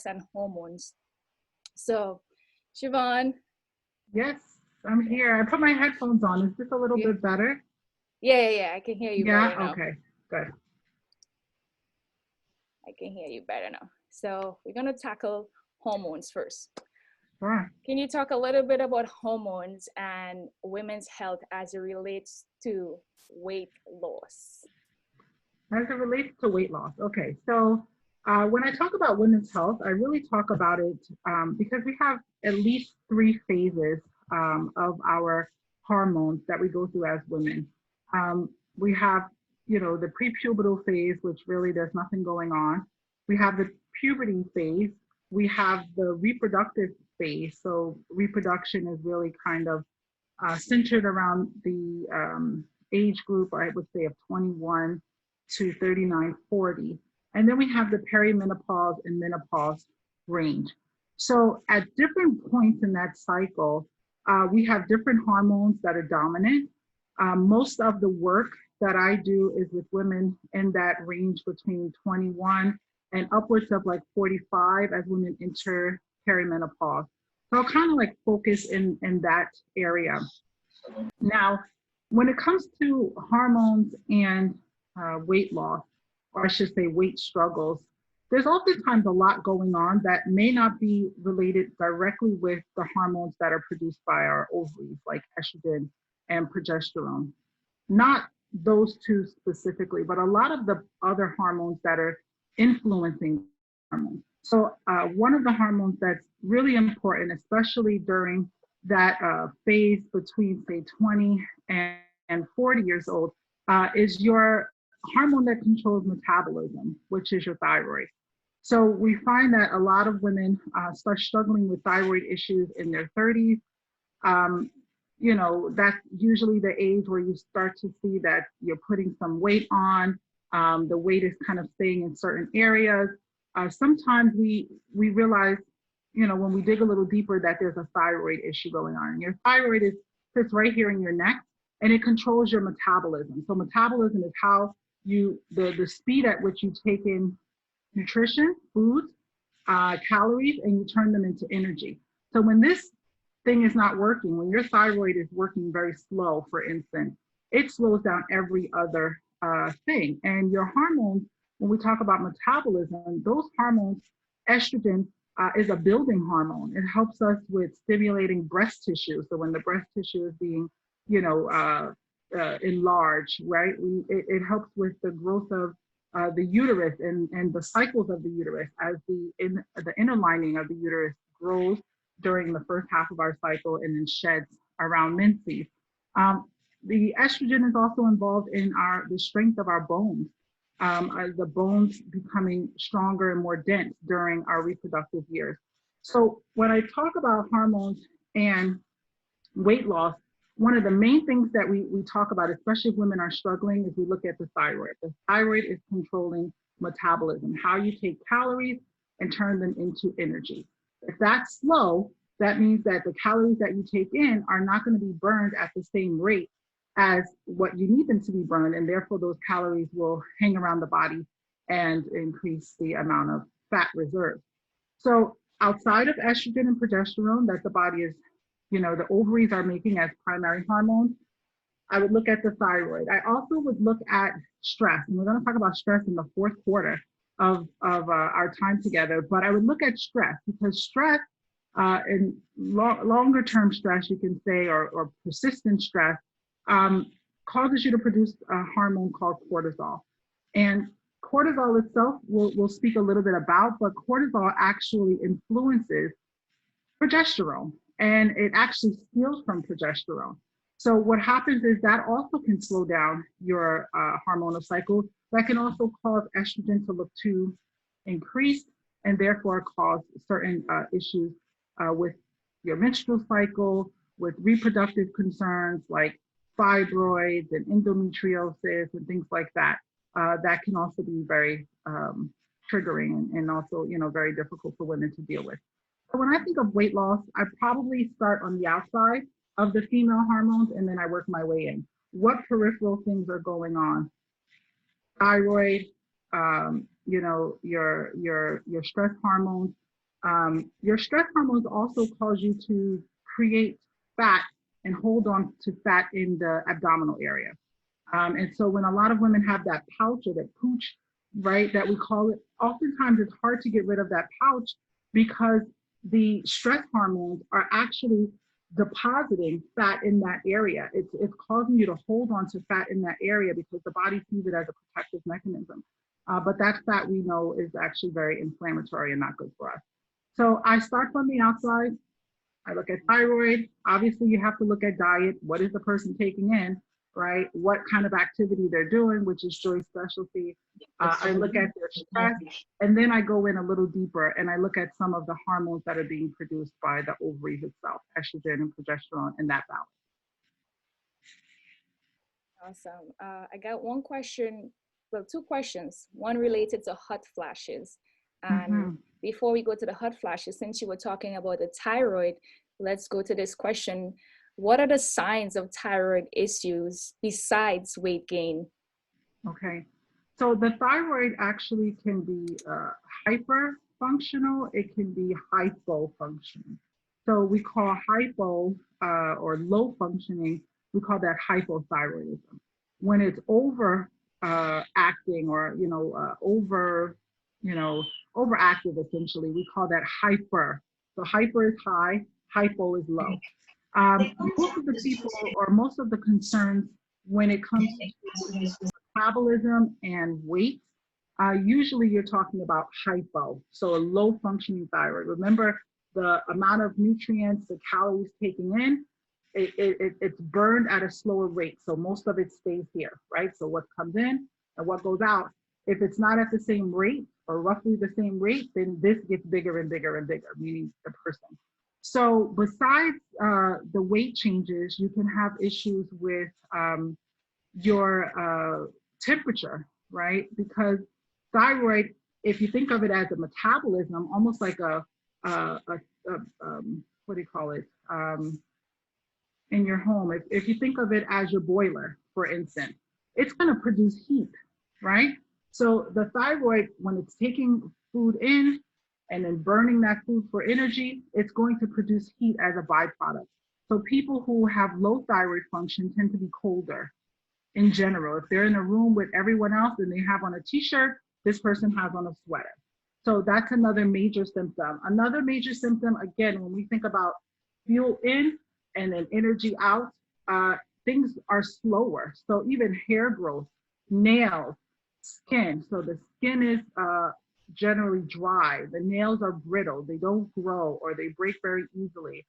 stress and hormones. So, Siobhan. Yes, I'm here. I put my headphones on. Is this a little bit better? Yeah. I can hear you better now. Okay, good. I can hear you better now. So we're going to tackle hormones first. Sure. Can you talk a little bit about hormones and women's health as it relates to weight loss? As it relates to weight loss. Okay, so when I talk about women's health, I really talk about it because we have at least 3 phases of our hormones that we go through as women. We have, the prepubertal phase, which really there's nothing going on. We have the puberty phase. We have the reproductive phase. So reproduction is really kind of centered around the age group, I would say, of 21 to 39, 40. And then we have the perimenopause and menopause range. So at different points in that cycle, we have different hormones that are dominant. Most of the work that I do is with women in that range between 21 and upwards of like 45 as women enter perimenopause. So I'll kind of like focus in that area. Now, when it comes to hormones and weight loss, or I should say weight struggles, there's oftentimes a lot going on that may not be related directly with the hormones that are produced by our ovaries, like estrogen and progesterone. Not those two specifically, but a lot of the other hormones that are influencing hormones. So one of the hormones that's really important, especially during that phase between, say, 20 and 40 years old, is your hormone that controls metabolism, which is your thyroid. So we find that a lot of women start struggling with thyroid issues in their 30s. That's usually the age where you start to see that you're putting some weight on. The weight is kind of staying in certain areas. Sometimes we realize, when we dig a little deeper, that there's a thyroid issue going on. And your thyroid sits right here in your neck, and it controls your metabolism. So metabolism is how the speed at which you take in nutrition, foods, calories, and you turn them into energy. So when this thing is not working, when your thyroid is working very slow, for instance, it slows down every other thing. And your hormones, when we talk about metabolism, those hormones, estrogen is a building hormone. It helps us with stimulating breast tissue. So when the breast tissue is being, enlarged, right? It helps with the growth of the uterus and the cycles of the uterus as the inner lining of the uterus grows during the first half of our cycle and then sheds around menses. The estrogen is also involved in the strength of our bones. The bones becoming stronger and more dense during our reproductive years. So when I talk about hormones and weight loss, one of the main things that we talk about, especially if women are struggling, is we look at the thyroid. The thyroid is controlling metabolism, how you take calories and turn them into energy. If that's slow, that means that the calories that you take in are not going to be burned at the same rate as what you need them to be burned, and therefore those calories will hang around the body and increase the amount of fat reserve. So outside of estrogen and progesterone that the body is, the ovaries are making as primary hormones, I would look at the thyroid. I also would look at stress, and we're going to talk about stress in the 4th quarter of our time together, but I would look at stress because stress and longer term stress, you can say, or persistent stress, causes you to produce a hormone called cortisol. And cortisol itself, we'll speak a little bit about, but cortisol actually influences progesterone, and it actually steals from progesterone. So what happens is that also can slow down your hormonal cycle. That can also cause estrogen to look too increased, and therefore cause certain issues with your menstrual cycle, with reproductive concerns like fibroids and endometriosis and things like that. That can also be very triggering and also, very difficult for women to deal with. So when I think of weight loss, I probably start on the outside of the female hormones, and then I work my way in. What peripheral things are going on? Thyroid, your stress hormones, Your stress hormones also cause you to create fat and hold on to fat in the abdominal area. And so when a lot of women have that pouch or that pooch, right, that we call it, oftentimes it's hard to get rid of that pouch because the stress hormones are actually depositing fat in that area. It's causing you to hold on to fat in that area because the body sees it as a protective mechanism. But that fat we know is actually very inflammatory and not good for us. So I start from the outside. I look at thyroid. Obviously, you have to look at diet. What is the person taking in, right? What kind of activity they're doing, which is Joy's specialty. I look at their stress, and then I go in a little deeper and I look at some of the hormones that are being produced by the ovaries itself, estrogen and progesterone, in that balance. Awesome. I got one question, well, two questions. One related to hot flashes. And before we go to the hot flashes, since you were talking about the thyroid, let's go to this question. What are the signs of thyroid issues besides weight gain? Okay. So the thyroid actually can be hyperfunctional. It can be hypofunctional. So we call hypo or low functioning, we call that hypothyroidism. When it's over acting or overactive, essentially, we call that hyper. So hyper is high, hypo is low. Most of the people or most of the concerns when it comes to metabolism and weight, usually you're talking about hypo, so a low functioning thyroid. Remember, the amount of nutrients, the calories taking in, it's burned at a slower rate. So most of it stays here, right? So what comes in and what goes out, if it's not at the same rate or roughly the same rate, then this gets bigger and bigger and bigger, meaning the person. So besides the weight changes, you can have issues with your temperature, right? Because thyroid, if you think of it as a metabolism, almost like what do you call it? In your home, if you think of it as your boiler, for instance, it's going to produce heat, right? So the thyroid, when it's taking food in and then burning that food for energy, it's going to produce heat as a byproduct. So people who have low thyroid function tend to be colder in general. If they're in a room with everyone else and they have on a t-shirt, this person has on a sweater. So that's another major symptom. Another major symptom, again, when we think about fuel in and then energy out, things are slower. So even hair growth, nails, skin. So the skin is generally dry. The nails are brittle. They don't grow or they break very easily.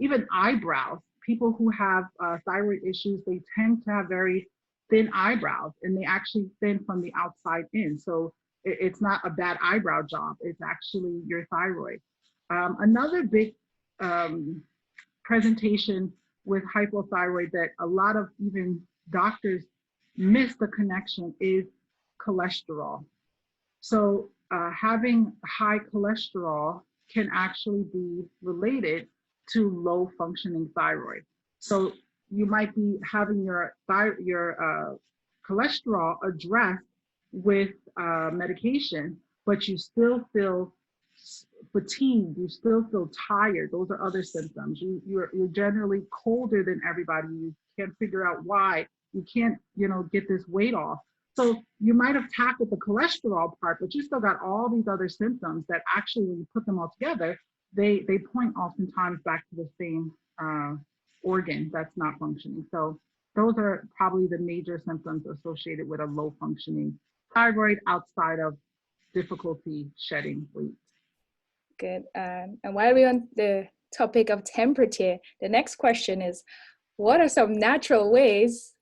Even eyebrows. People who have thyroid issues, they tend to have very thin eyebrows and they actually thin from the outside in. So it's not a bad eyebrow job. It's actually your thyroid. Another big presentation with hypothyroid that a lot of even doctors miss the connection is cholesterol. So having high cholesterol can actually be related to low functioning thyroid. So you might be having your cholesterol addressed with medication, but you still feel fatigued, you still feel tired. Those are other symptoms. You're generally colder than everybody. You can't figure out why. You can't, get this weight off. So you might have tackled the cholesterol part, but you still got all these other symptoms that actually, when you put them all together, they point oftentimes back to the same organ that's not functioning. So those are probably the major symptoms associated with a low functioning thyroid outside of difficulty shedding weight. Good. And while we're on the topic of temperature, the next question is, what are some natural ways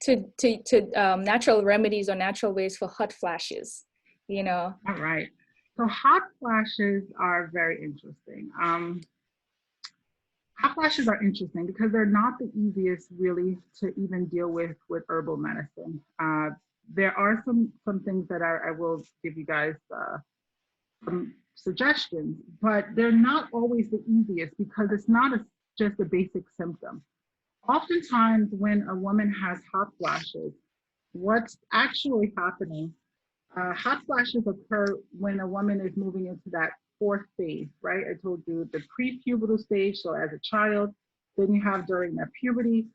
natural remedies or natural ways for hot flashes? All right. So hot flashes are very interesting. Hot flashes are interesting because they're not the easiest really to even deal with herbal medicine. There are some things that I will give you guys some suggestions, but they're not always the easiest because it's not just a basic symptom. Oftentimes when a woman has hot flashes, what's actually happening, hot flashes occur when a woman is moving into that fourth phase, right? I told you the pre-pubertal stage, so as a child, then you have during that puberty,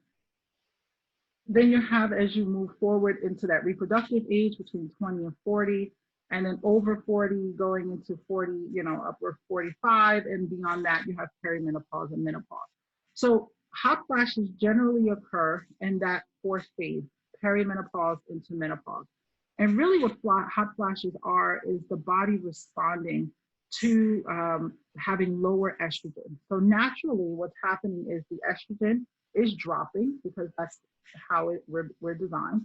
then you have as you move forward into that reproductive age between 20 and 40, and then over 40 going into 40, upward 45, and beyond that you have perimenopause and menopause. So hot flashes generally occur in that fourth phase, perimenopause into menopause. And really what hot flashes are is the body responding to having lower estrogen. So naturally what's happening is the estrogen is dropping because that's how we're designed.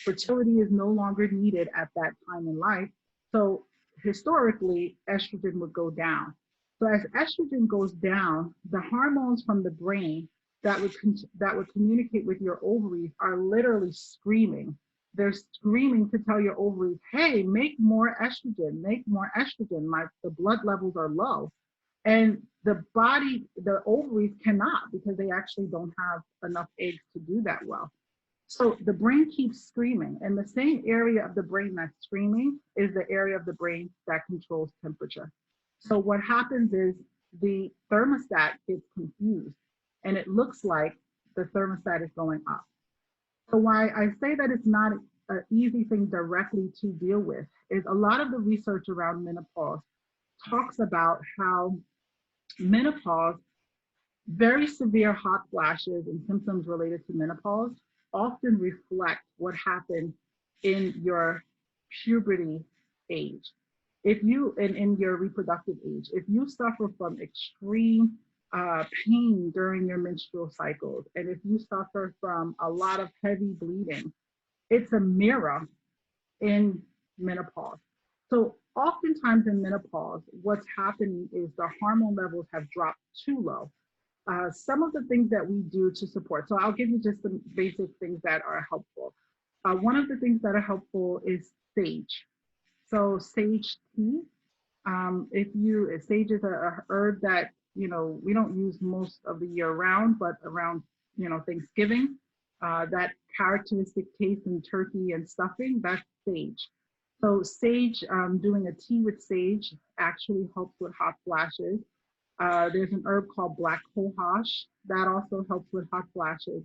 Fertility is no longer needed at that time in life. So historically, estrogen would go down. So as estrogen goes down, the hormones from the brain that would communicate with your ovaries are literally screaming. They're screaming to tell your ovaries, hey, make more estrogen, make more estrogen. The blood levels are low. And the ovaries cannot, because they actually don't have enough eggs to do that well. So the brain keeps screaming, and the same area of the brain that's screaming is the area of the brain that controls temperature. So what happens is the thermostat gets confused, and it looks like the thermostat is going up. So why I say that it's not an easy thing directly to deal with is a lot of the research around menopause talks about how menopause, very severe hot flashes and symptoms related to menopause often reflect what happened in your puberty age. If you, in your reproductive age, if you suffer from extreme pain during your menstrual cycles, and if you suffer from a lot of heavy bleeding, it's a mirror in menopause. So oftentimes in menopause, what's happening is the hormone levels have dropped too low. Some of the things that we do to support, so I'll give you just some basic things that are helpful. One of the things that are helpful is sage. So sage tea, sage is a herb that, we don't use most of the year round, but around, Thanksgiving, that characteristic taste in turkey and stuffing, that's sage. So sage, doing a tea with sage actually helps with hot flashes. There's an herb called black cohosh that also helps with hot flashes.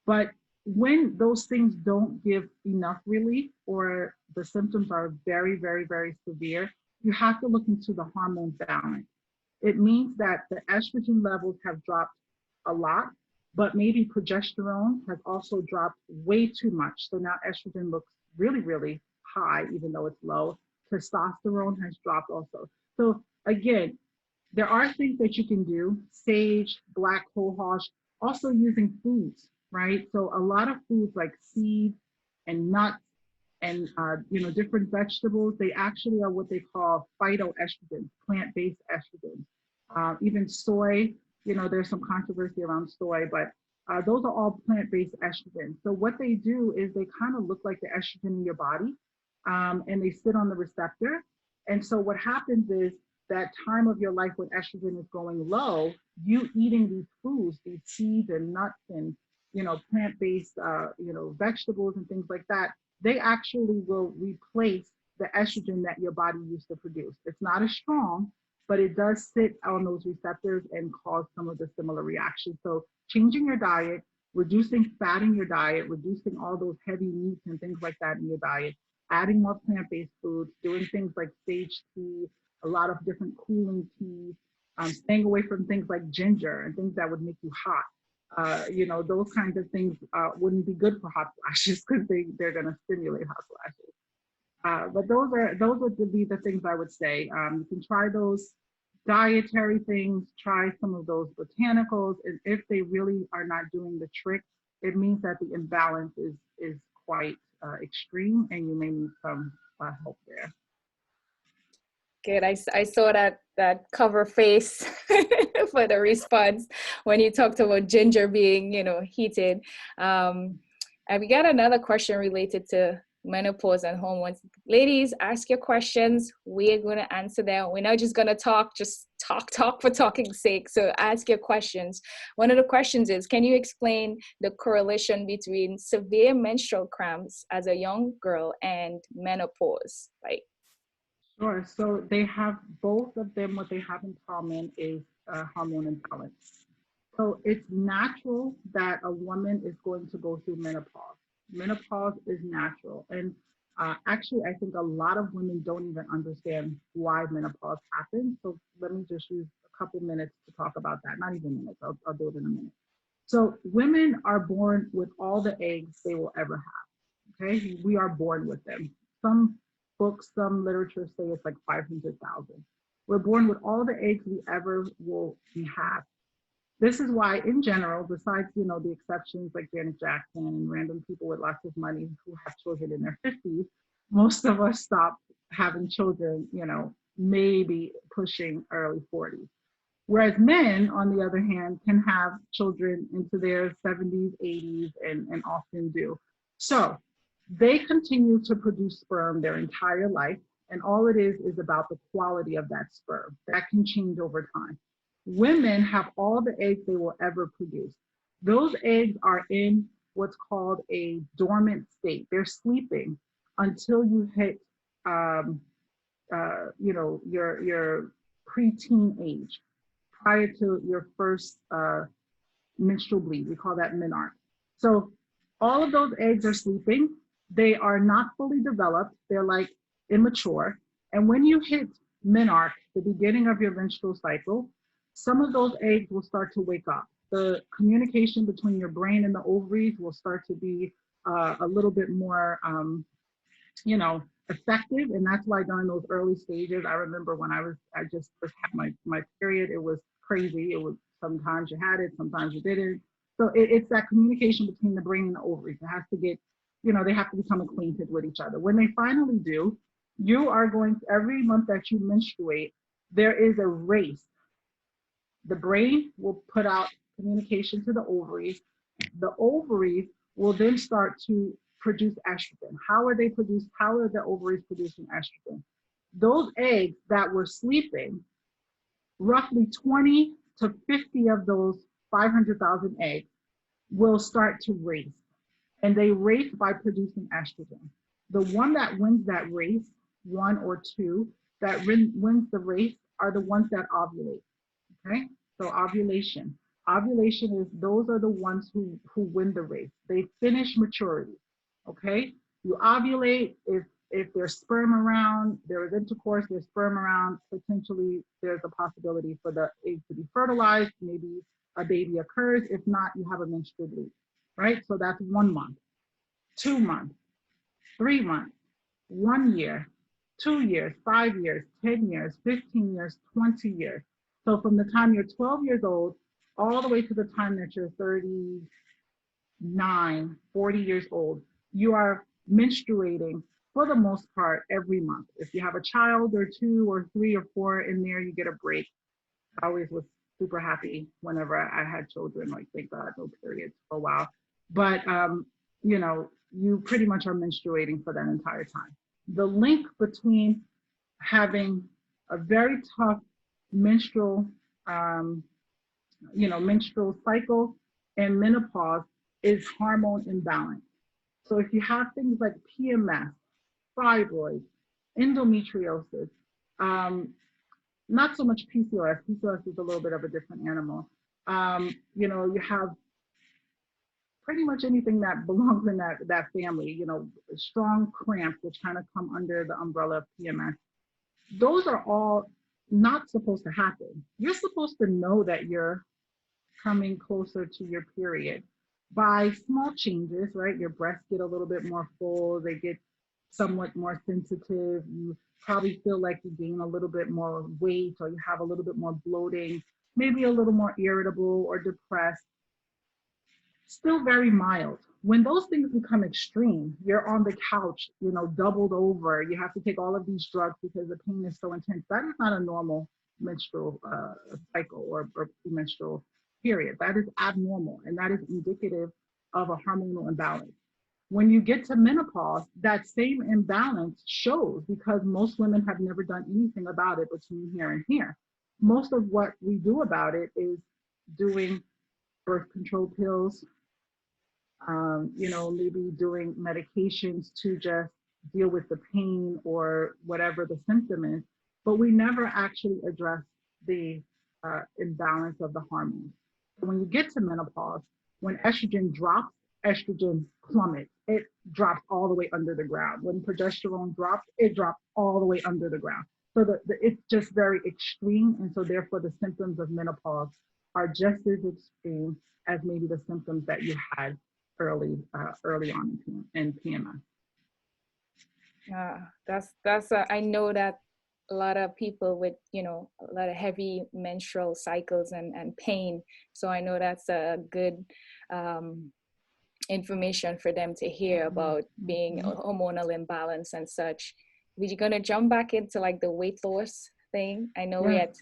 But when those things don't give enough relief or the symptoms are very, very, very severe, you have to look into the hormone balance. It means that the estrogen levels have dropped a lot, but maybe progesterone has also dropped way too much. So now estrogen looks really, really high, even though it's low. Testosterone has dropped also. So again, there are things that you can do, sage, black cohosh, also using foods, right? So a lot of foods like seeds and nuts and different vegetables, they actually are what they call phytoestrogens, plant-based estrogens. Even soy, there's some controversy around soy, but those are all plant-based estrogens. So what they do is they kind of look like the estrogen in your body, and they sit on the receptor. And so what happens is that time of your life when estrogen is going low, you eating these foods, these seeds and nuts and plant-based vegetables and things like that, they actually will replace the estrogen that your body used to produce. It's not as strong, but it does sit on those receptors and cause some of the similar reactions. So changing your diet, reducing fat in your diet, reducing all those heavy meats and things like that in your diet, adding more plant-based foods, doing things like sage tea, a lot of different cooling teas, staying away from things like ginger and things that would make you hot. Those kinds of things wouldn't be good for hot flashes because they're going to stimulate hot flashes. But those would be the things I would say. You can try those dietary things, try some of those botanicals, and if they really are not doing the trick, it means that the imbalance is quite extreme, and you may need some help there. Good. I saw that cover face for the response when you talked about ginger being, heated. And we got another question related to menopause and hormones. Ladies, ask your questions. We're going to answer them. We're not just going to talk for talking's sake. So ask your questions. One of the questions is, can you explain the correlation between severe menstrual cramps as a young girl and menopause? Like, Sure. So they have both of them. What they have in common is hormone imbalance. So it's natural that a woman is going to go through menopause. Menopause is natural. And actually, I think a lot of women don't even understand why menopause happens. So let me just use a couple minutes to talk about that. Not even minutes, I'll do it in a minute. So women are born with all the eggs they will ever have. Okay, we are born with them. Some books, some literature say it's like 500,000. We're born with all the eggs we ever will have. This is why, in general, besides the exceptions like Janet Jackson and random people with lots of money who have children in their 50s, most of us stop having children, maybe pushing early 40s. Whereas men, on the other hand, can have children into their 70s, 80s, and often do. So they continue to produce sperm their entire life. And all it is about the quality of that sperm. That can change over time. Women have all the eggs they will ever produce. Those eggs are in what's called a dormant state. They're sleeping until you hit, your preteen age, prior to your first menstrual bleed. We call that menarche. So all of those eggs are sleeping. They are not fully developed. They're like immature. And when you hit menarche, the beginning of your menstrual cycle, some of those eggs will start to wake up. The communication between your brain and the ovaries will start to be a little bit more effective. And that's why during those early stages, I remember when I just first had my period, it was crazy. It was sometimes you had it, sometimes you didn't. So it's that communication between the brain and the ovaries. It has to get, they have to become acquainted with each other. When they finally do, you are going to, every month that you menstruate, there is a race. The brain will put out communication to the ovaries. The ovaries will then start to produce estrogen. How are they produced? How are the ovaries producing estrogen? Those eggs that were sleeping, roughly 20 to 50 of those 500,000 eggs will start to race. And they race by producing estrogen. The one that wins that race, one or two, that wins the race are the ones that ovulate. Okay, so ovulation. Ovulation is those are the ones who win the race. They finish maturity. Okay, you ovulate if there's sperm around, there is intercourse, there's sperm around. Potentially, there's a possibility for the egg to be fertilized. Maybe a baby occurs. If not, you have a menstrual bleed. Right. So that's 1 month, 2 months, 3 months, 1 year, 2 years, 5 years, 10 years, 15 years, 20 years. So from the time you're 12 years old all the way to the time that you're 39, 40 years old, you are menstruating for the most part every month. If you have a child or two or three or four in there, you get a break. I always was super happy whenever I had children, like thank God, no periods for a while. But you pretty much are menstruating for that entire time. The link between having a very tough menstrual, um, menstrual cycle and menopause is hormone imbalance. So if you have things like PMS, fibroids, endometriosis, um, not so much PCOS. PCOS is a little bit of a different animal. You have pretty much anything that belongs in that family. Strong cramps, which kind of come under the umbrella of PMS. Those are all not supposed to happen. You're supposed to know that you're coming closer to your period by small changes, right? Your breasts get a little bit more full, they get somewhat more sensitive. You probably feel like you gain a little bit more weight or you have a little bit more bloating, maybe a little more irritable or depressed. Still very mild. When those things become extreme, you're on the couch, doubled over. You have to take all of these drugs because the pain is so intense. That is not a normal menstrual cycle or premenstrual period. That is abnormal, and that is indicative of a hormonal imbalance. When you get to menopause, that same imbalance shows because most women have never done anything about it between here and here. Most of what we do about it is doing birth control pills, maybe doing medications to just deal with the pain or whatever the symptom is, but we never actually address the imbalance of the hormones. So when you get to menopause, when estrogen drops, estrogen plummets. It drops all the way under the ground. When progesterone drops, it drops all the way under the ground. So it's just very extreme. And so therefore the symptoms of menopause are just as extreme as maybe the symptoms that you had early on in PMS. I know that a lot of people with, a lot of heavy menstrual cycles and pain. So I know that's a good information for them to hear about being hormonal imbalance and such. We're gonna jump back into like the weight loss thing. I know we had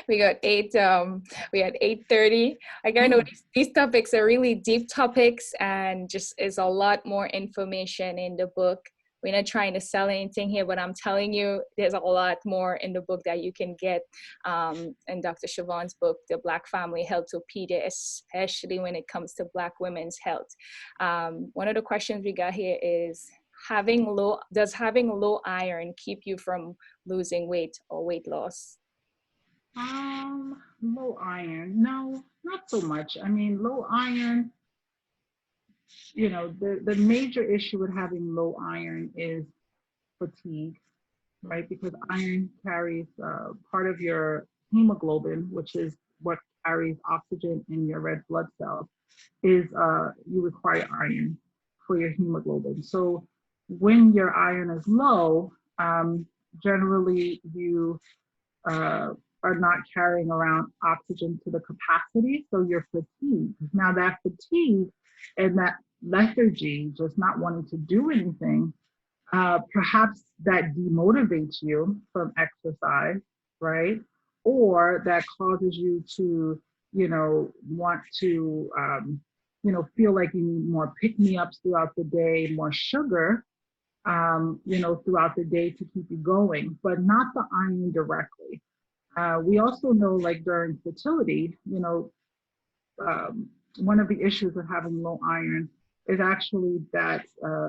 we had 8:30. Like I know these topics are really deep topics and just is a lot more information in the book. We're not trying to sell anything here, but I'm telling you, there's a lot more in the book that you can get in Dr. Siobhan's book, The Black Family Healthtopedia, especially when it comes to Black women's health. One of the questions we got here is, does having low iron keep you from losing weight or weight loss? Low iron, no, not so much. I mean, low iron, the major issue with having low iron is fatigue, right? Because iron carries part of your hemoglobin, which is what carries oxygen in your red blood cells, you require iron for your hemoglobin. So when your iron is low, generally you are not carrying around oxygen to the capacity, so you're fatigued. Now that fatigue and that lethargy, just not wanting to do anything, perhaps that demotivates you from exercise, right? Or that causes you to, want to, feel like you need more pick-me-ups throughout the day, more sugar, throughout the day to keep you going, but not the iron directly. We also know, like during fertility, one of the issues of having low iron is actually that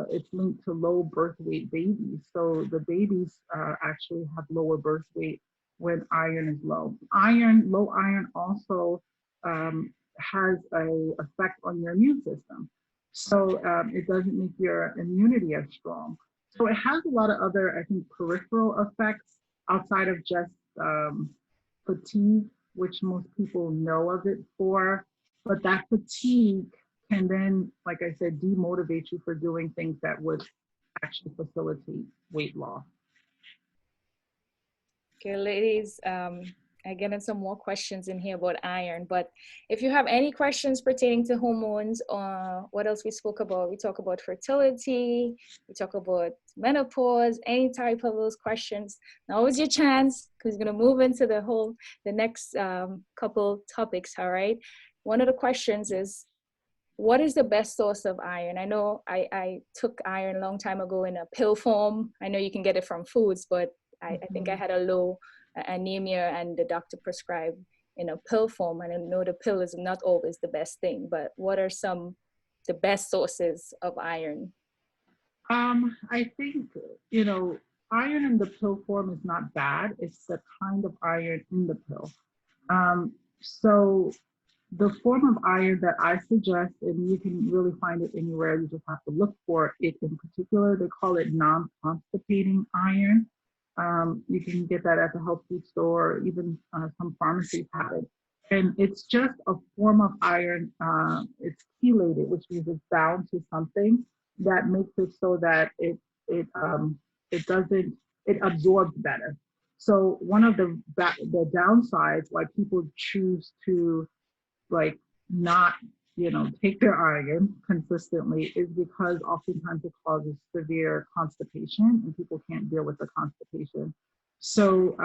it's linked to low birth weight babies. So the babies actually have lower birth weight when iron is low. Low iron also has an effect on your immune system. So it doesn't make your immunity as strong. So it has a lot of other, I think, peripheral effects outside of just fatigue, which most people know of it for. But that fatigue can then, like I said, demotivate you for doing things that would actually facilitate weight loss. Okay, ladies, I get some more questions in here about iron, but if you have any questions pertaining to hormones or what else we spoke about, we talk about fertility, we talk about menopause, any type of those questions, now is your chance, because we're going to move into the next couple topics, all right? One of the questions is, what is the best source of iron? I know I took iron a long time ago in a pill form. I know you can get it from foods, but I think I had a low anemia and the doctor prescribed in a pill form. And I know the pill is not always the best thing, but what are the best sources of iron? I think, iron in the pill form is not bad. It's the kind of iron in the pill. So the form of iron that I suggest, and you can really find it anywhere, you just have to look for it in particular. They call it non-constipating iron. You can get that at the health food store, or even some pharmacies have it. And it's just a form of iron. It's chelated, which means it's bound to something that makes it so that it absorbs better. So one of the downsides why people choose to not take their iron consistently is because oftentimes it causes severe constipation and people can't deal with the constipation. So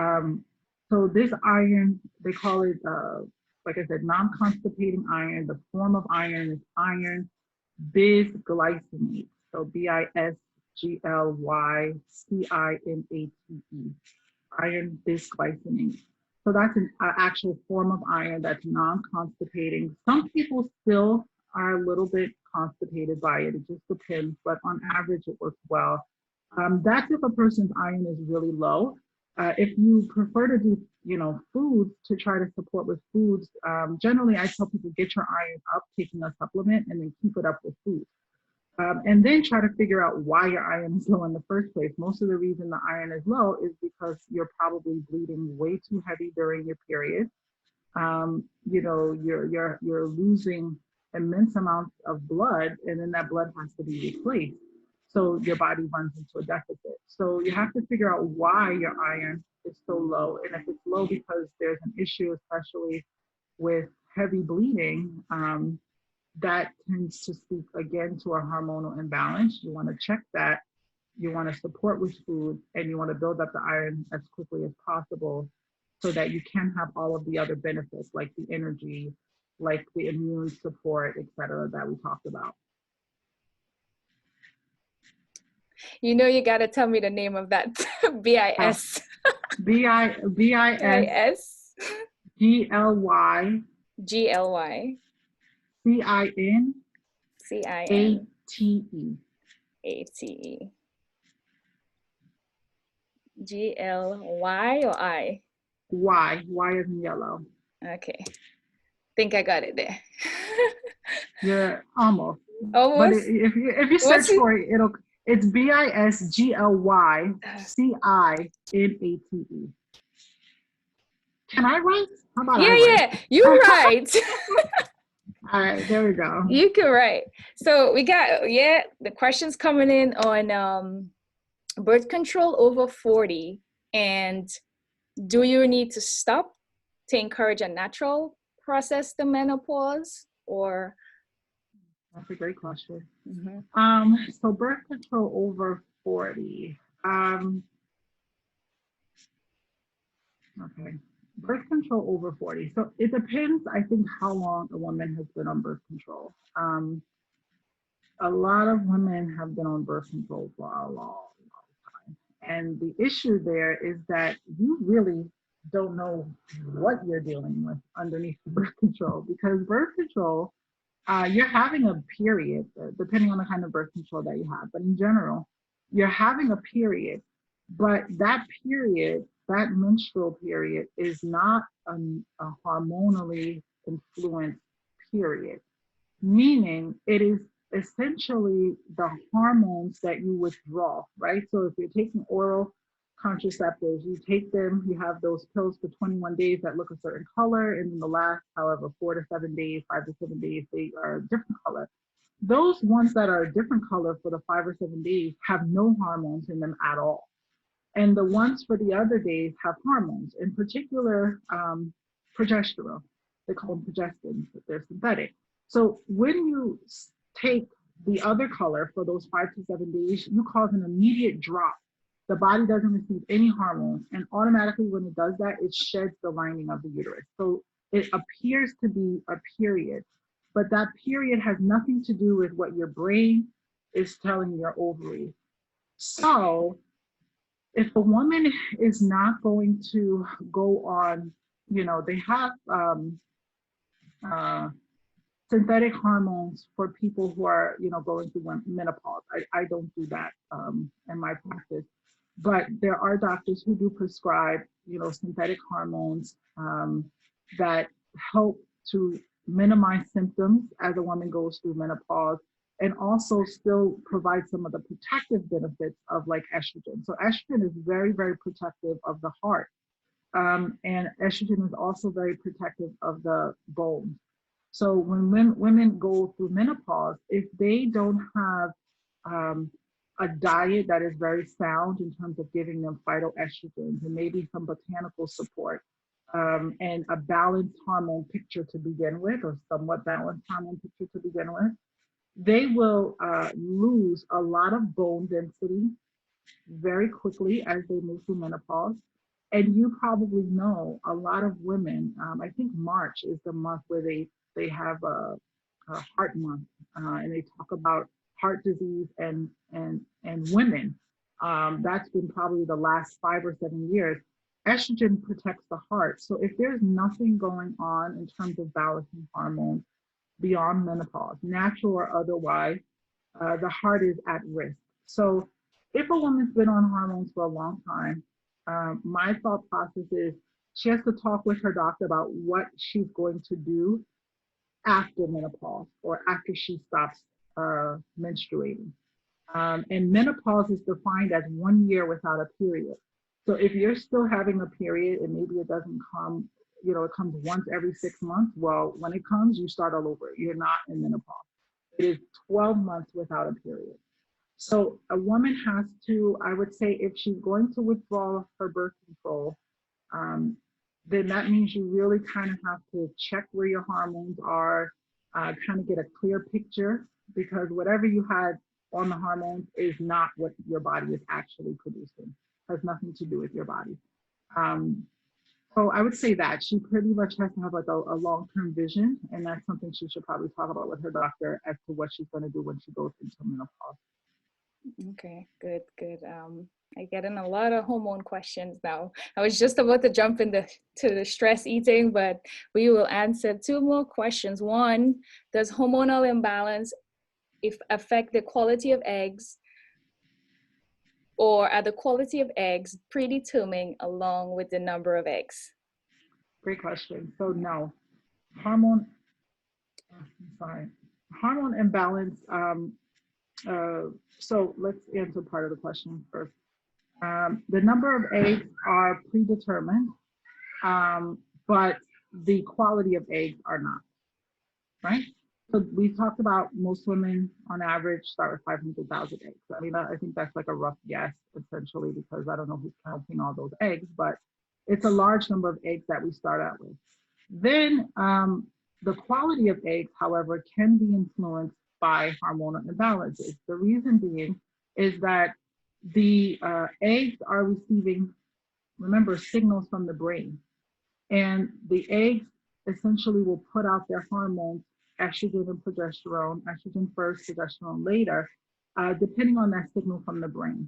this iron, they call it like I said, non-constipating iron. The form of iron is iron bisglycinate, so BISGLYCINATE, iron bisglycinate. So that's an actual form of iron that's non-constipating. Some people still are a little bit constipated by it. It just depends, but on average, it works well. That's if a person's iron is really low. If you prefer to do, foods to try to support with foods, generally I tell people get your iron up, taking a supplement, and then keep it up with food. And then try to figure out why your iron is low in the first place. Most of the reason the iron is low is because you're probably bleeding way too heavy during your period. You're losing immense amounts of blood, and then that blood has to be replaced. So your body runs into a deficit. So you have to figure out why your iron is so low. And if it's low because there's an issue, especially with heavy bleeding, that tends to speak again to a hormonal imbalance. You want to check that. You want to support with food, and you want to build up the iron as quickly as possible so that you can have all of the other benefits like the energy, like the immune support, et cetera, that we talked about. You got to tell me the name of that BIS. BIS GLY GLY CIN ATE ATE. GLY or I? Y is in yellow. Okay. Think I got it there. You're almost. Almost. But if you search for it, it's BIS GLY CINATE. Can I write? How about I write? Yeah, you're right. All right, there we go. You can write. So we got, the questions coming in on birth control over 40, and do you need to stop to encourage a natural process to menopause, or? That's a great question. Mm-hmm. So birth control over 40. Okay. Birth control over 40. So it depends, I think, how long a woman has been on birth control. A lot of women have been on birth control for a long time. And the issue there is that you really don't know what you're dealing with underneath the birth control, because birth control, you're having a period, depending on the kind of birth control that you have. But in general, you're having a period, but that period, that menstrual period, is not a hormonally influenced period, meaning it is essentially the hormones that you withdraw, right? So if you're taking oral contraceptives, you take them, you have those pills for 21 days that look a certain color, and in the last, however, 4 to 7 days, 5 to 7 days, they are a different color. Those ones that are a different color for the 5 or 7 days have no hormones in them at all. And the ones for the other days have hormones, in particular, progesterone. They call them progestins, but they're synthetic. So when you take the other color for those 5 to 7 days, you cause an immediate drop. The body doesn't receive any hormones, and automatically when it does that, it sheds the lining of the uterus. So it appears to be a period, but that period has nothing to do with what your brain is telling your ovaries. So if a woman is not going to go on, they have synthetic hormones for people who are, going through menopause. I don't do that in my practice, but there are doctors who do prescribe, synthetic hormones that help to minimize symptoms as a woman goes through menopause, and also still provide some of the protective benefits of like estrogen. So estrogen is very, very protective of the heart. And estrogen is also very protective of the bones. So when women go through menopause, if they don't have a diet that is very sound in terms of giving them phytoestrogens and maybe some botanical support, and a balanced hormone picture to begin with, or somewhat balanced hormone picture to begin with, they will lose a lot of bone density very quickly as they move through menopause. And you probably know a lot of women, I think March is the month where they have a heart month, and they talk about heart disease and women. That's been probably the last 5 or 7 years. Estrogen protects the heart. So if there's nothing going on in terms of balancing hormones, beyond menopause, natural or otherwise, the heart is at risk. So if a woman's been on hormones for a long time, my thought process is she has to talk with her doctor about what she's going to do after menopause or after she stops menstruating. And menopause is defined as 1 year without a period. So if you're still having a period and maybe it doesn't come, it comes once every 6 months, well, when it comes, you start all over. You're not in menopause. It is 12 months without a period. So a woman has to, I would say, if she's going to withdraw her birth control, um, then that means you really kind of have to check where your hormones are, kind of get a clear picture, because whatever you had on the hormones is not what your body is actually producing. Has nothing to do with your body. Um, so I would say that she pretty much has to have like a long-term vision, and that's something she should probably talk about with her doctor as to what she's going to do when she goes into menopause. Okay, good, good. I get in a lot of hormone questions now. I was just about to jump into the stress eating, but we will answer two more questions. One, does hormonal imbalance affect the quality of eggs, or are the quality of eggs predetermined along with the number of eggs? Great question. So no, hormone. Sorry, hormone imbalance. So let's answer part of the question first. The number of eggs are predetermined, but the quality of eggs are not, right? So we talked about most women on average start with 500,000 eggs. I mean, I think that's like a rough guess, essentially, because I don't know who's counting all those eggs, but it's a large number of eggs that we start out with. Then the quality of eggs, however, can be influenced by hormonal imbalances. The reason being is that the eggs are receiving, remember, signals from the brain. And the eggs essentially will put out their hormones, estrogen and progesterone, estrogen first, progesterone later, depending on that signal from the brain.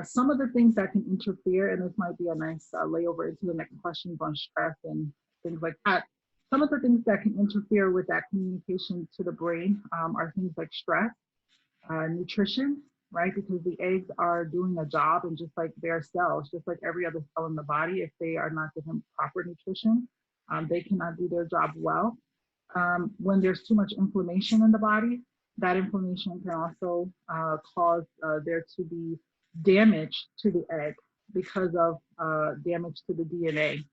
Some of the things that can interfere, and this might be a nice layover into the next questions on stress and things like that. Some of the things that can interfere with that communication to the brain are things like stress, nutrition, right? Because the eggs are doing a job, and just like their cells, just like every other cell in the body, if they are not given proper nutrition, they cannot do their job well. When there's too much inflammation in the body, that inflammation can also cause there to be damage to the egg because of damage to the DNA.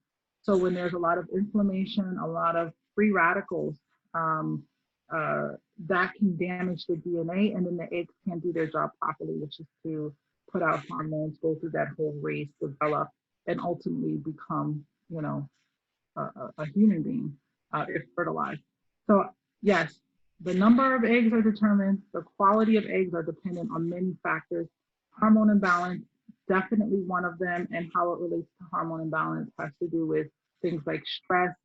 So when there's a lot of inflammation, a lot of free radicals, um, that can damage the DNA, and then the eggs can't do their job properly, which is to put out hormones, go through that whole race, develop, and ultimately become, a human being if fertilized. So yes, the number of eggs are determined. The quality of eggs are dependent on many factors. Hormone imbalance, definitely one of them, and how it relates to hormone imbalance has to do with things like stress,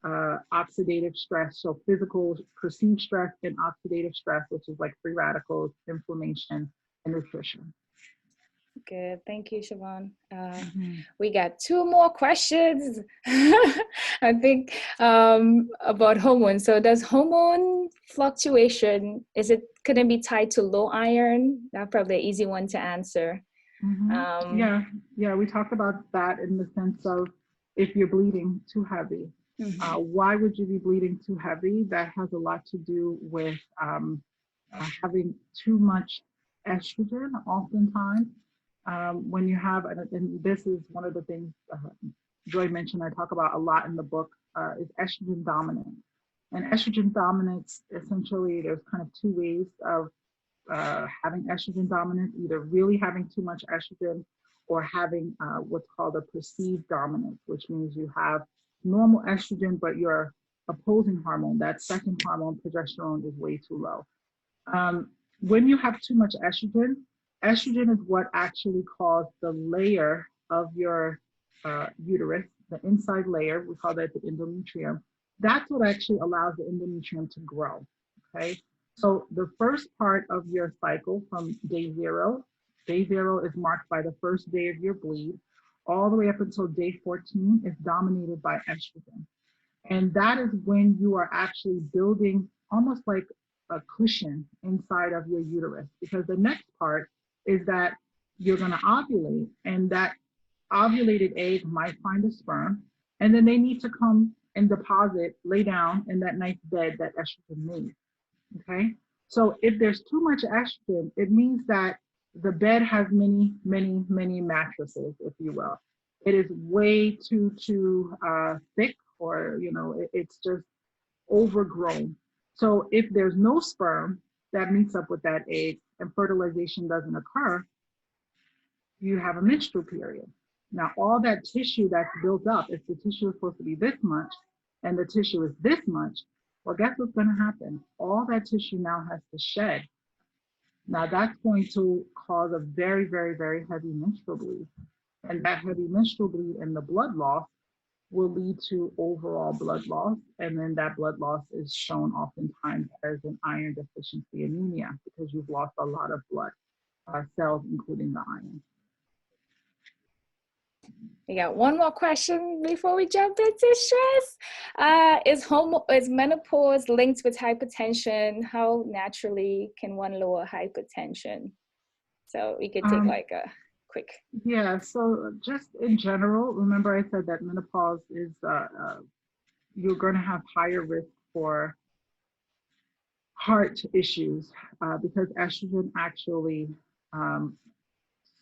oxidative stress, so physical perceived stress and oxidative stress, which is like free radicals, inflammation, and nutrition. Good. Thank you, Siobhan. We got two more questions, I think, about hormones. So does hormone fluctuation, could it be tied to low iron? That's probably an easy one to answer. Yeah, we talked about that in the sense of if you're bleeding too heavy. Why would you be bleeding too heavy? That has a lot to do with having too much estrogen oftentimes. When you have, and this is one of the things Joy mentioned, I talk about a lot in the book, is estrogen dominance. And estrogen dominance, essentially, there's kind of two ways of having estrogen dominance, either really having too much estrogen or having what's called a perceived dominance, which means you have normal estrogen, but your opposing hormone, that second hormone, progesterone, is way too low. When you have too much estrogen, estrogen is what actually caused the layer of your uterus, the inside layer, we call that the endometrium. That's what actually allows the endometrium to grow, okay? So the first part of your cycle from day zero is marked by the first day of your bleed, all the way up until day 14 is dominated by estrogen. And that is when you are actually building almost like a cushion inside of your uterus, because the next part is that you're going to ovulate, and that ovulated egg might find a sperm, and then they need to come and deposit, lay down in that nice bed that estrogen made. Okay. So if there's too much estrogen, it means that the bed has many, many, many mattresses, if you will. It is way too thick, or it's just overgrown. So if there's no sperm that meets up with that egg and fertilization doesn't occur, you have a menstrual period. Now, all that tissue that's built up, if the tissue is supposed to be this much and the tissue is this much, well, guess what's going to happen? All that tissue now has to shed. Now, that's going to cause a very, very, very heavy menstrual bleed. And that heavy menstrual bleed and the blood loss will lead to overall blood loss. And then that blood loss is shown oftentimes as an iron deficiency anemia, because you've lost a lot of blood cells, including the iron. We got one more question before we jump into stress. Is menopause linked with hypertension? How naturally can one lower hypertension? So we could take like a quick. Yeah, so just in general, remember I said that menopause is, you're going to have higher risk for heart issues because estrogen actually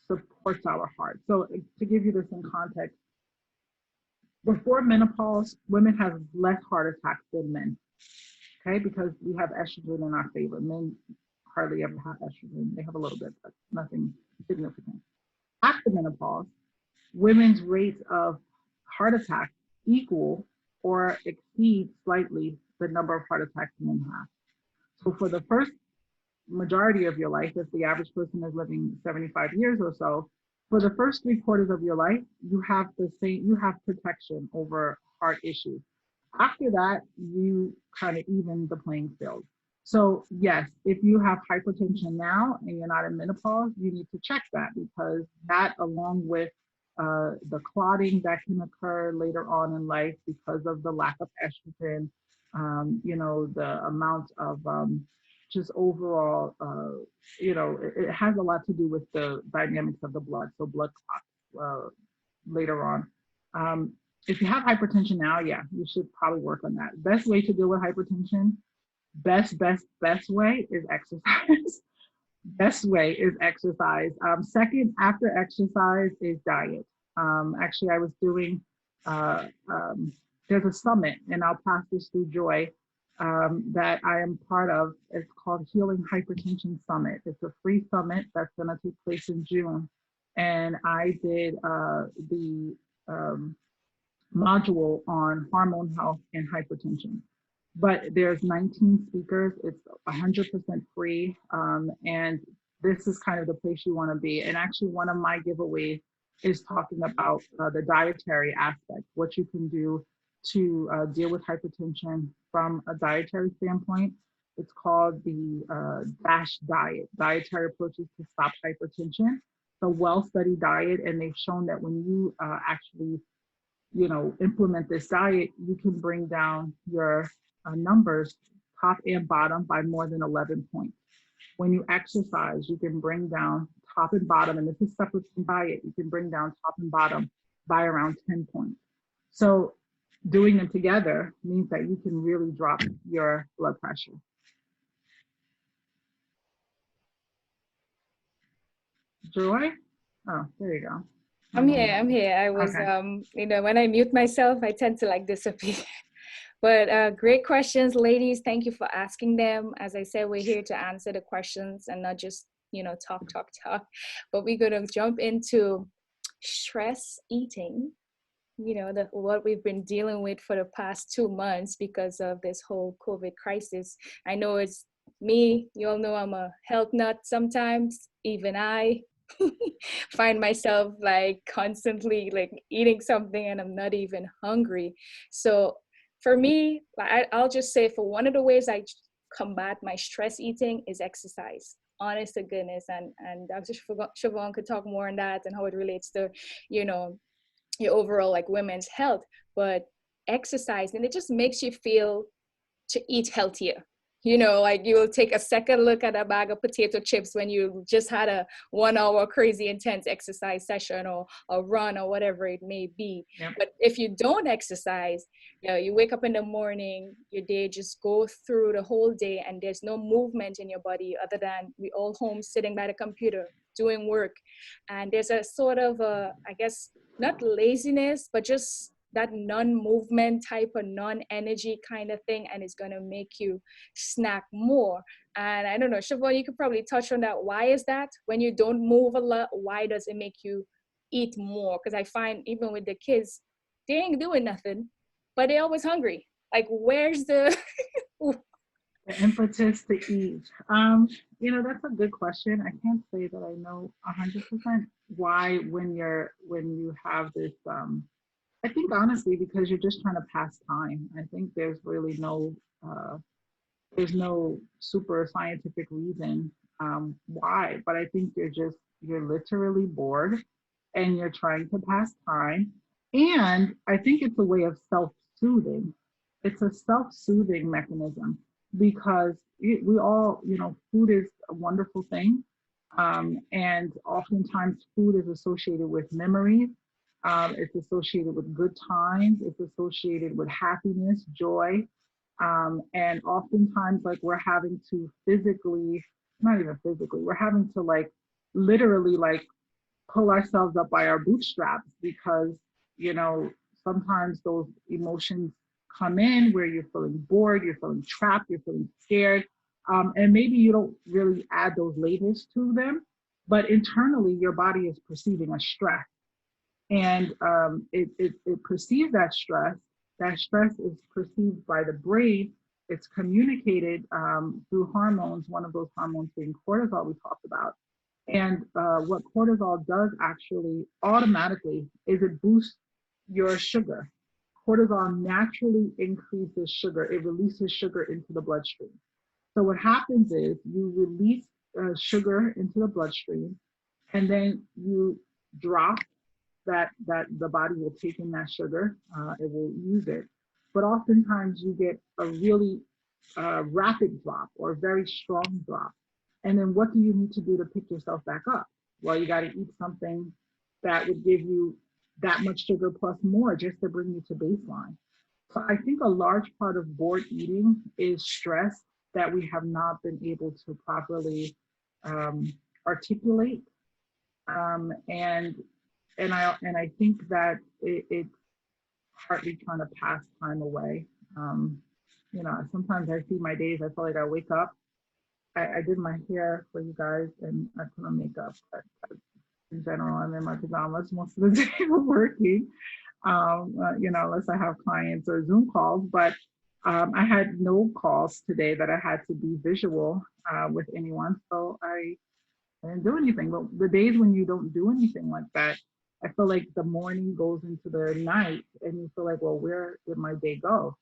supports our heart. So to give you this in context, before menopause, women have less heart attacks than men, okay? Because we have estrogen in our favor. Men hardly ever have estrogen. They have a little bit, but nothing significant. After menopause, women's rates of heart attacks equal or exceed slightly the number of heart attacks men have. So for the first majority of your life, if the average person is living 75 years or so, for the first 3/4 of your life, you have protection over heart issues. After that, you kind of even the playing field. So yes, if you have hypertension now and you're not in menopause, you need to check that, because that, along with the clotting that can occur later on in life because of the lack of estrogen, the amount of just overall, it has a lot to do with the dynamics of the blood. So blood clots later on. If you have hypertension now, yeah, you should probably work on that. Best way to deal with hypertension, best way is exercise. Best way is exercise. Second, after exercise, is diet. Actually, I was doing, there's a summit, and I'll pass this through Joy, that I am part of. It's called Healing Hypertension Summit. It's a free summit that's going to take place in June. And I did the module on hormone health and hypertension. But there's 19 speakers. It's 100% free. And this is kind of the place you want to be. And actually, one of my giveaways is talking about the dietary aspect, what you can do to deal with hypertension from a dietary standpoint. It's called the DASH diet, Dietary Approaches to Stop Hypertension. It's a well-studied diet, and they've shown that when you actually, implement this diet, you can bring down your numbers, top and bottom, by more than 11 points. When you exercise, you can bring down top and bottom, and this is separate from diet, you can bring down top and bottom by around 10 points. So doing them together means that you can really drop your blood pressure. Joy? Oh, there you go. I'm here. I was, okay. When I mute myself, I tend to like disappear. But great questions, ladies. Thank you for asking them. As I said, we're here to answer the questions and not just, talk. But we're going to jump into stress eating, what we've been dealing with for the past 2 months because of this whole COVID crisis. I know it's me. You all know I'm a health nut sometimes. Even I find myself like constantly like eating something and I'm not even hungry. So for me, I'll just say, for one of the ways I combat my stress eating is exercise. Honest to goodness. And Dr. Siobhan could talk more on that and how it relates to, your overall like women's health. But exercise, and it just makes you feel to eat healthier. You know, like you'll take a second look at a bag of potato chips when you just had a 1 hour crazy intense exercise session or a run or whatever it may be. Yep. But if you don't exercise, you know, you wake up in the morning, your day just goes through the whole day and there's no movement in your body other than we all home sitting by the computer doing work. And there's a sort of a, I guess, not laziness, but just that non-movement type of non-energy kind of thing, and it's going to make you snack more. And I don't know, Siobhan, you could probably touch on that. Why is that? When you don't move a lot, why does it make you eat more? Because I find even with the kids, they ain't doing nothing, but they're always hungry. Like, where's the The impetus to eat. You know, that's a good question. I can't say that I know 100% why when you have this. I think honestly because you're just trying to pass time. I think uh, there's no super scientific reason why, but I think you're literally bored and you're trying to pass time. And I think it's a way of self-soothing. It's a self-soothing mechanism because we all, you know, food is a wonderful thing. And oftentimes food is associated with memories. It's associated with good times. It's associated with happiness, joy. And oftentimes, like we're having to physically, not even physically, we're having to like literally like pull ourselves up by our bootstraps because, you know, sometimes those emotions come in where you're feeling bored, you're feeling trapped, you're feeling scared. And maybe you don't really add those labels to them, but internally your body is perceiving a stress. And it perceives that stress. That stress is perceived by the brain. It's communicated through hormones, one of those hormones being cortisol we talked about. And what cortisol does actually automatically is it boosts your sugar. Cortisol naturally increases sugar. It releases sugar into the bloodstream. So what happens is you release sugar into the bloodstream, and then you drop that the body will take in that sugar. It will use it. But oftentimes you get a really rapid drop or a very strong drop. And then what do you need to do to pick yourself back up? Well, you got to eat something that would give you that much sugar plus more just to bring you to baseline. So I think a large part of bored eating is stress that we have not been able to properly articulate. And I think that it's partly trying to pass time away. Um, you know, sometimes I see my days. I feel like I wake up. I did my hair for you guys, and I put on makeup. But in general, I'm in my pajamas most of the day working. You know, unless I have clients or Zoom calls. But I had no calls today that I had to be visual with anyone, so I didn't do anything. But the days when you don't do anything like that, I feel like the morning goes into the night and you feel like, well, where did my day go?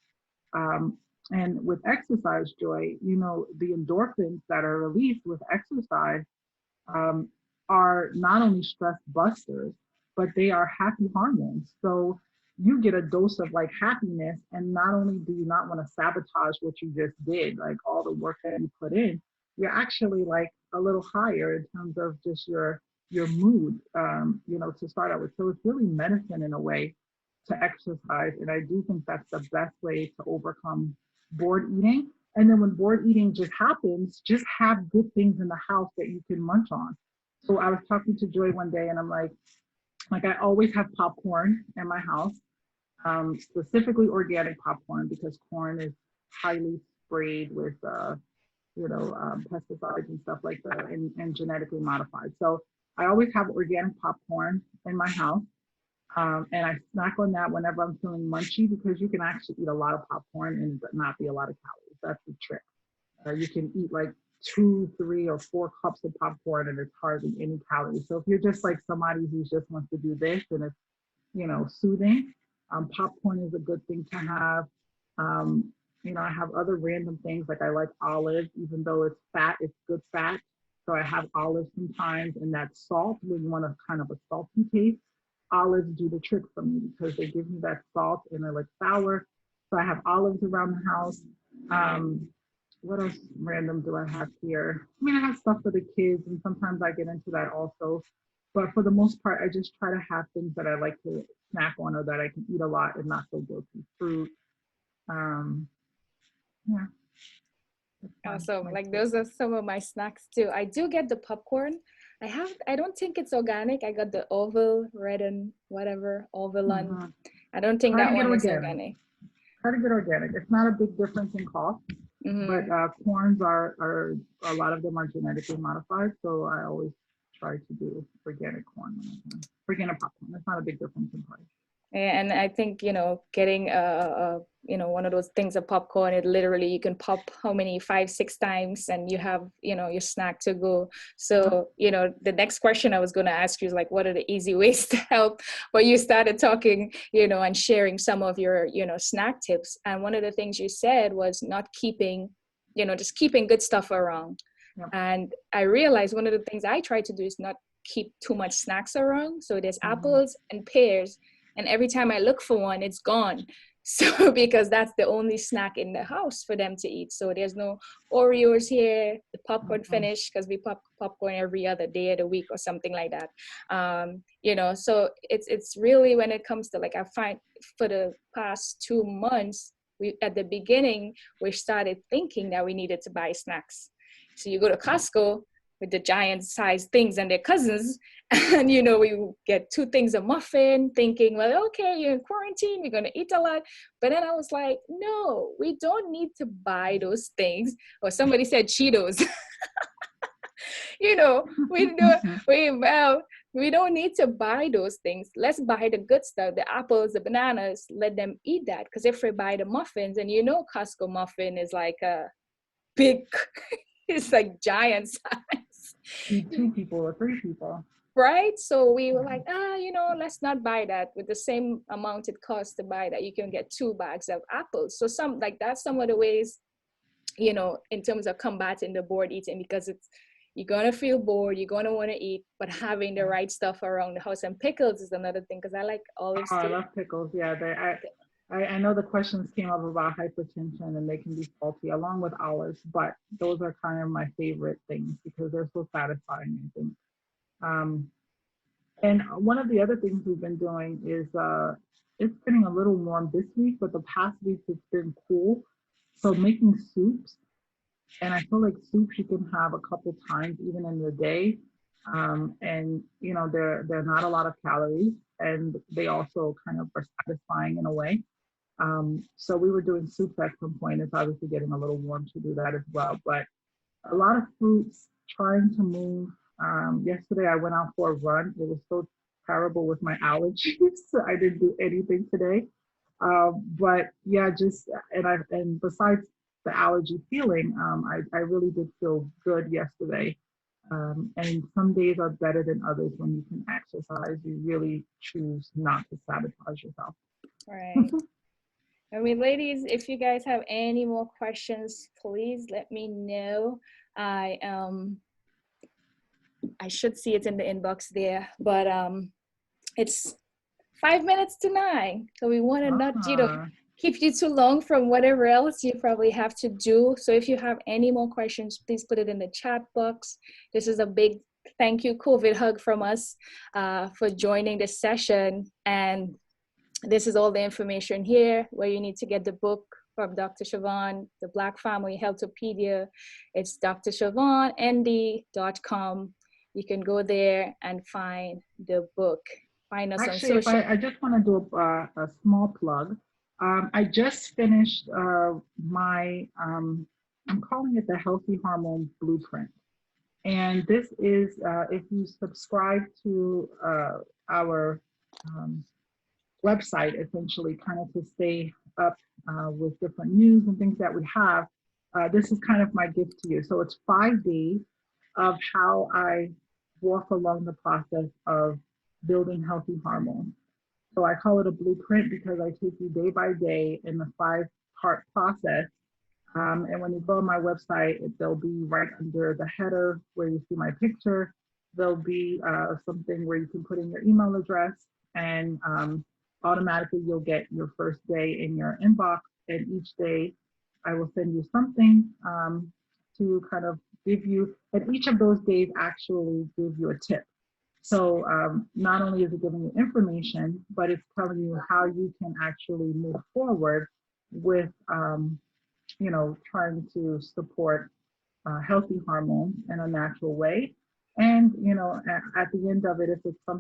Um, and with exercise, Joy, you know, the endorphins that are released with exercise um, are not only stress busters, but they are happy hormones. So you get a dose of like happiness, and not only do you not want to sabotage what you just did, like all the work that you put in, you're actually like a little higher in terms of just your mood, you know, to start out with. So it's really medicine in a way to exercise, and I do think that's the best way to overcome bored eating. And then when bored eating just happens, just have good things in the house that you can munch on. So I was talking to Joy one day and I'm like I always have popcorn in my house, specifically organic popcorn because corn is highly sprayed with, you know, pesticides and stuff like that and genetically modified. So I always have organic popcorn in my house. And I snack on that whenever I'm feeling munchy because you can actually eat a lot of popcorn and not be a lot of calories. That's the trick. You can eat like 2, 3, or 4 cups of popcorn and it's hardly any calories. So if you're just like somebody who just wants to do this and it's, you know, soothing, popcorn is a good thing to have. Um, you know, I have other random things like I like olives, even though it's fat, it's good fat. So I have olives sometimes, and that salt when you want a kind of a salty taste. Olives do the trick for me because they give me that salt and they're like sour. So I have olives around the house. what else random do I have here? I mean, I have stuff for the kids, and sometimes I get into that also. But for the most part, I just try to have things that I like to snack on or that I can eat a lot and not feel guilty. Fruit. Um, yeah, that's Awesome. my Like tip. those are some of my snacks too. I do get the popcorn. I don't think it's organic. I got the oval, red and whatever, ovalon. Hmm. I don't think Try that to get one is organic. organic. Try to get organic. It's not a big difference in cost, but Mm-hmm. corns are a lot of them are genetically modified. So I always try to do organic corn. Organic popcorn. It's not a big difference in price. And I think, getting one of those things of popcorn, it literally you can pop how many, 5, 6 times, and you have, your snack to go. Yeah. So, the next question I was going to ask you is like, what are the easy ways to help? But you started talking, and sharing some of your, snack tips. And one of the things you said was not keeping, just keeping good stuff around. Yep. And I realized one of the things I try to do is not keep too much snacks around. So there's Mm-hmm. apples and pears, and every time I look for one, it's gone. So because that's the only snack in the house for them to eat. So there's no Oreos here, the popcorn Mm-hmm. finished because we pop popcorn every other day of the week or something like that. So it's really when it comes to, like, I find for the past 2 months, we at the beginning we started thinking that we needed to buy snacks. So you go to Costco with the giant sized things and their cousins, and we get 2 things of muffin, thinking, well, okay, you're in quarantine, we're going to eat a lot. But then I was like, no, we don't need to buy those things. Or somebody said Cheetos. you know we do we don't need to buy those things. Let's buy the good stuff, the apples, the bananas, let them eat that. Because if we buy the muffins, and Costco muffin is like a big it's like giant size. Feed 2 people or 3 people. Right? So we were Yeah. like, let's not buy that. With the same amount it costs to buy that, you can get 2 bags of apples. So some like that's some of the ways, in terms of combating the bored eating, because you're gonna feel bored, you're gonna want to eat, but having the right stuff around the house. And pickles is another thing, because I like olives Oh, I too. love pickles. Yeah, I know the questions came up about hypertension and they can be salty along with olives, but those are kind of my favorite things because they're so satisfying, I think. Um, and one of the other things we've been doing is it's getting a little warm this week, but the past weeks it's been cool. So making soups, and I feel like soups you can have a couple times even in the day, and they're not a lot of calories, and they also kind of are satisfying in a way. So we were doing soups at some point. It's obviously getting a little warm to do that as well, but a lot of fruits, trying to move. Yesterday I went out for a run. It was so terrible with my allergies. So I didn't do anything today. But yeah, just and besides the allergy feeling, I really did feel good yesterday. And some days are better than others when you can exercise. You really choose not to sabotage yourself. Right. I mean, ladies, if you guys have any more questions, please let me know. I should see it in the inbox there, but it's 5 minutes to 9, so we want to not Ah, keep you too long from whatever else you probably have to do. So if you have any more questions, please put it in the chat box. This is a big thank you COVID hug from us for joining this session. And this is all the information here where you need to get the book from Dr. Siobhan, the Black Family Healthopedia. It's drsiobhannd.com. You can go there and find the book. Find us on actually, if social. I just want to do a small plug. I just finished my, I'm calling it the Healthy Hormone Blueprint. And this is, if you subscribe to our um, website, essentially, kind of to stay up with different news and things that we have, this is kind of my gift to you. So it's 5 days of how I walk along the process of building healthy hormones. So I call it a blueprint because I take you day by day in the 5-part process. And when you go on my website, there'll be right under the header where you see my picture, there'll be something where you can put in your email address, and automatically you'll get your first day in your inbox. And each day I will send you something to kind of give you, and each of those days actually give you a tip. So not only is it giving you information, but it's telling you how you can actually move forward with, trying to support healthy hormones in a natural way. And, at the end of it, if it's something